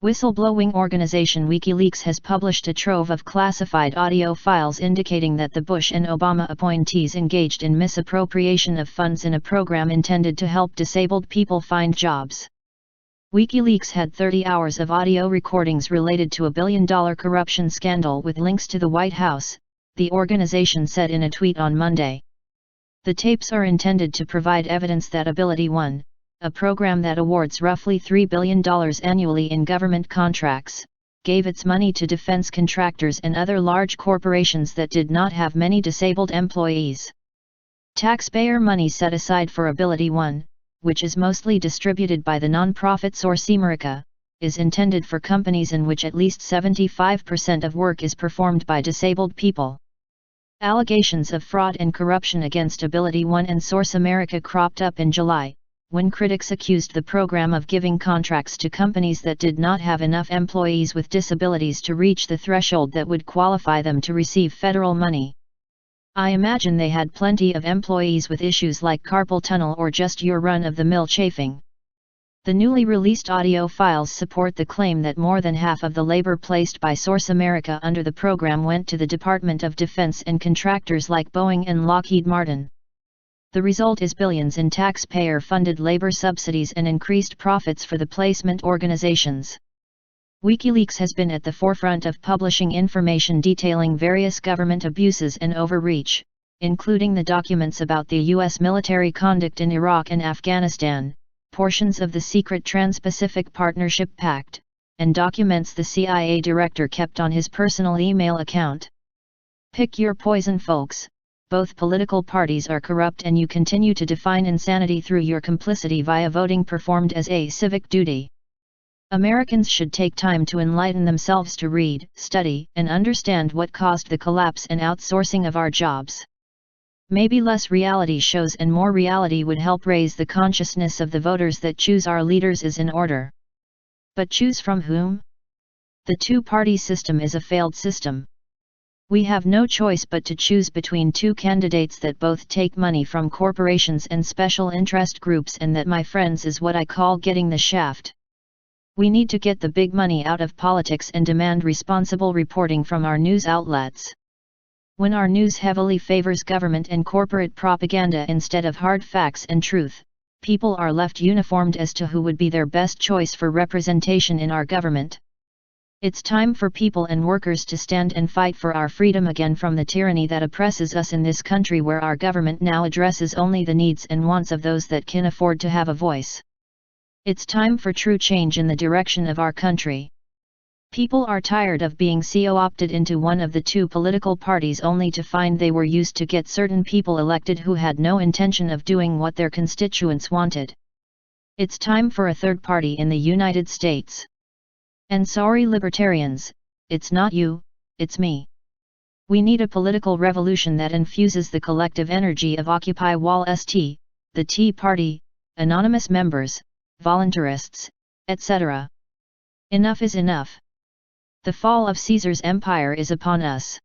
Whistleblowing organization Wikileaks has published a trove of classified audio files indicating that the Bush and Obama appointees engaged in misappropriation of funds in a program intended to help disabled people find jobs. Wikileaks had 30 hours of audio recordings related to a billion-dollar corruption scandal with links to the White House, the organization said in a tweet on Monday. The tapes are intended to provide evidence that AbilityOne, a program that awards roughly $3 billion annually in government contracts, gave its money to defense contractors and other large corporations that did not have many disabled employees. Taxpayer money set aside for AbilityOne, which is mostly distributed by the nonprofit source America, is intended for companies in which at least 75% of work is performed by disabled people. Allegations of fraud and corruption against AbilityOne and Source America cropped up in July, when critics accused the program of giving contracts to companies that did not have enough employees with disabilities to reach the threshold that would qualify them to receive federal money. I imagine they had plenty of employees with issues like carpal tunnel or just your run-of-the-mill chafing. The newly released audio files support the claim that more than half of the labor placed by Source America under the program went to the Department of Defense and contractors like Boeing and Lockheed Martin. The result is billions in taxpayer-funded labor subsidies and increased profits for the placement organizations. Wikileaks has been at the forefront of publishing information detailing various government abuses and overreach, including the documents about the U.S. military conduct in Iraq and Afghanistan, portions of the secret Trans-Pacific Partnership Pact, and documents the CIA director kept on his personal email account. Pick your poison, folks. Both political parties are corrupt and you continue to define insanity through your complicity via voting performed as a civic duty. Americans should take time to enlighten themselves to read, study, and understand what caused the collapse and outsourcing of our jobs. Maybe less reality shows and more reality would help raise the consciousness of the voters that choose our leaders is in order. But choose from whom? The two-party system is a failed system. We have no choice but to choose between two candidates that both take money from corporations and special interest groups, and that, my friends, is what I call getting the shaft. We need to get the big money out of politics and demand responsible reporting from our news outlets. When our news heavily favors government and corporate propaganda instead of hard facts and truth, people are left uniformed as to who would be their best choice for representation in our government. It's time for people and workers to stand and fight for our freedom again from the tyranny that oppresses us in this country, where our government now addresses only the needs and wants of those that can afford to have a voice. It's time for true change in the direction of our country. People are tired of being co-opted into one of the two political parties only to find they were used to get certain people elected who had no intention of doing what their constituents wanted. It's time for a third party in the United States. And sorry, libertarians, it's not you, it's me. We need a political revolution that infuses the collective energy of Occupy Wall St., the Tea Party, anonymous members, voluntarists, etc. Enough is enough. The fall of Caesar's empire is upon us.